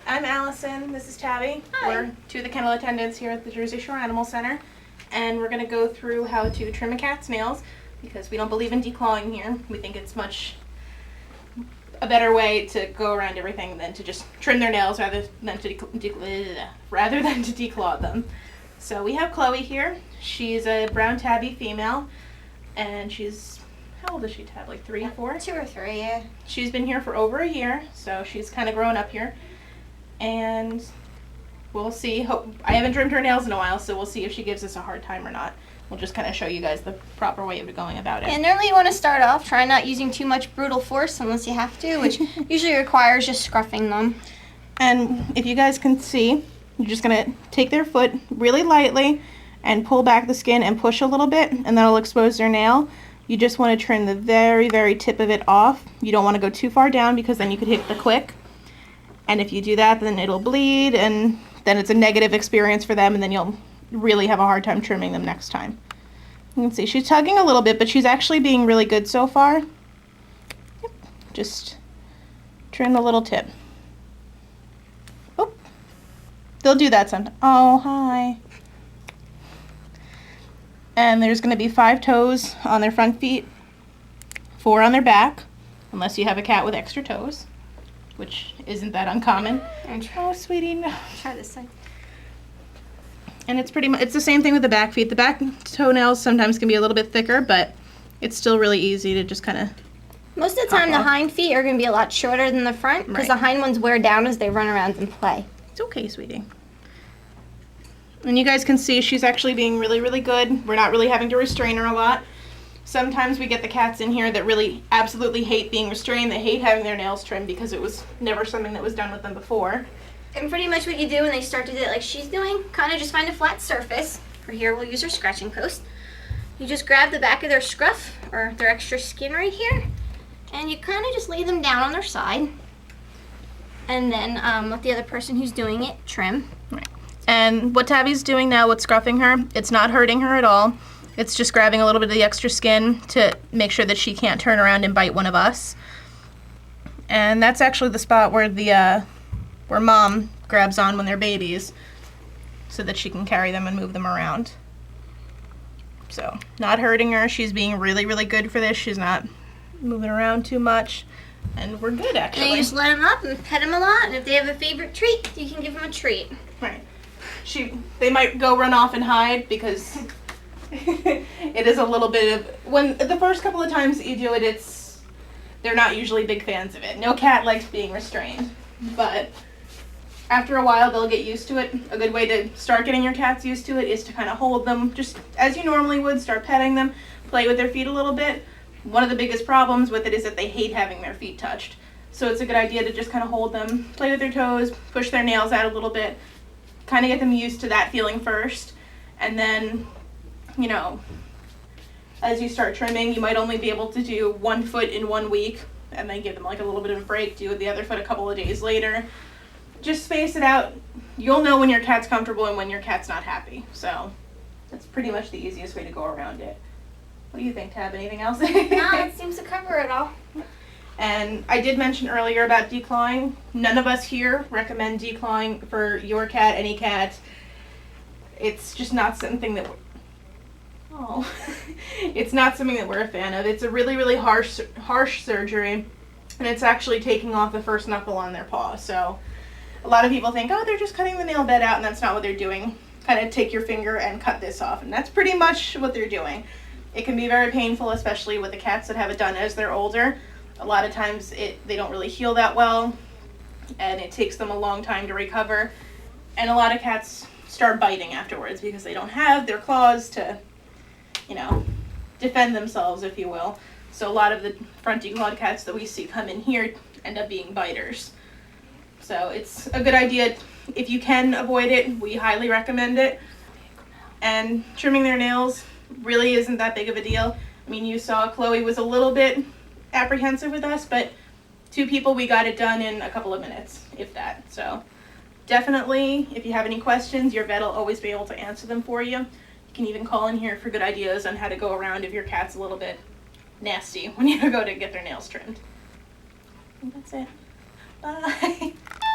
I'm Allison, this is Tabby. Hi. We're two of the kennel attendants here at the Jersey Shore Animal Center, and we're going to go through how to trim a cat's nails because we don't believe in declawing here. We think it's much a better way to go around everything than to just trim their nails rather than to declaw them. So we have Chloe here. She's a brown tabby female, and she's, how old is she, Tab? Like 3, 4? 2 or 3, yeah. She's been here for over a year, so she's kind of grown up here. And we'll see. I haven't trimmed her nails in a while, so we'll see if she gives us a hard time or not. We'll just kind of show you guys the proper way of going about it. And normally you want to start off, try not using too much brutal force unless you have to, which usually requires just scruffing them. And if you guys can see, you're just going to take their foot really lightly and pull back the skin and push a little bit, and that'll expose their nail. You just want to trim the very, very tip of it off. You don't want to go too far down because then you could hit the quick. And if you do that, then it'll bleed, and then it's a negative experience for them, and then you'll really have a hard time trimming them next time. You can see she's tugging a little bit, but she's actually being really good so far. Yep. Just trim the little tip. Oh, they'll do that sometimes. Oh, hi. And there's going to be 5 toes on their front feet, 4 on their back, unless you have a cat with extra toes, which isn't that uncommon. Oh, sweetie, no. Try this side. And it's it's the same thing with the back feet. The back toenails sometimes can be a little bit thicker, but it's still really easy to just kind of... Most of the time, the hind feet are going to be a lot shorter than the front because the hind ones wear down as they run around and play. It's okay, sweetie. And you guys can see she's actually being really, really good. We're not really having to restrain her a lot. Sometimes we get the cats in here that really absolutely hate being restrained. They hate having their nails trimmed because it was never something that was done with them before. And pretty much what you do when they start to do it like she's doing, kind of just find a flat surface. For here, we'll use our scratching post. You just grab the back of their scruff, or their extra skin right here, and you kind of just lay them down on their side. And then let the other person who's doing it trim. Right. And what Tabby's doing now with scruffing her, it's not hurting her at all. It's just grabbing a little bit of the extra skin to make sure that she can't turn around and bite one of us. And that's actually the spot where where mom grabs on when they're babies so that she can carry them and move them around. So, not hurting her. She's being really, really good for this. She's not moving around too much. And we're good, actually. And you just let them up and pet them a lot. And if they have a favorite treat, you can give them a treat. Right. They might go run off and hide because it is a little bit of... When the first couple of times that you do it, they're not usually big fans of it. No cat likes being restrained. But after a while, they'll get used to it. A good way to start getting your cats used to it is to kind of hold them just as you normally would, start petting them, play with their feet a little bit. One of the biggest problems with it is that they hate having their feet touched. So it's a good idea to just kind of hold them, play with their toes, push their nails out a little bit, kind of get them used to that feeling first. And then, you know, as you start trimming, you might only be able to do 1 foot in 1 week and then give them like a little bit of a break, do the other foot a couple of days later. Just space it out. You'll know when your cat's comfortable and when your cat's not happy. So that's pretty much the easiest way to go around it. What do you think, Tab? Anything else? No, it seems to cover it all. And I did mention earlier about declawing. None of us here recommend declawing for your cat, any cat. It's just not something that it's not something that we're a fan of. It's a really, really harsh surgery, and it's actually taking off the first knuckle on their paw. So a lot of people think, oh, they're just cutting the nail bed out, and that's not what they're doing. Kind of take your finger and cut this off, and that's pretty much what they're doing. It can be very painful, especially with the cats that have it done as they're older. A lot of times they don't really heal that well, and it takes them a long time to recover. And a lot of cats start biting afterwards because they don't have their claws to, you know, defend themselves, if you will. So a lot of the front declawed cats that we see come in here end up being biters. So it's a good idea. If you can avoid it, we highly recommend it. And trimming their nails really isn't that big of a deal. I mean, you saw Chloe was a little bit apprehensive with us, but 2 people, we got it done in a couple of minutes, if that. So definitely, if you have any questions, your vet will always be able to answer them for you. You can even call in here for good ideas on how to go around if your cat's a little bit nasty when you go to get their nails trimmed. And that's it. Bye.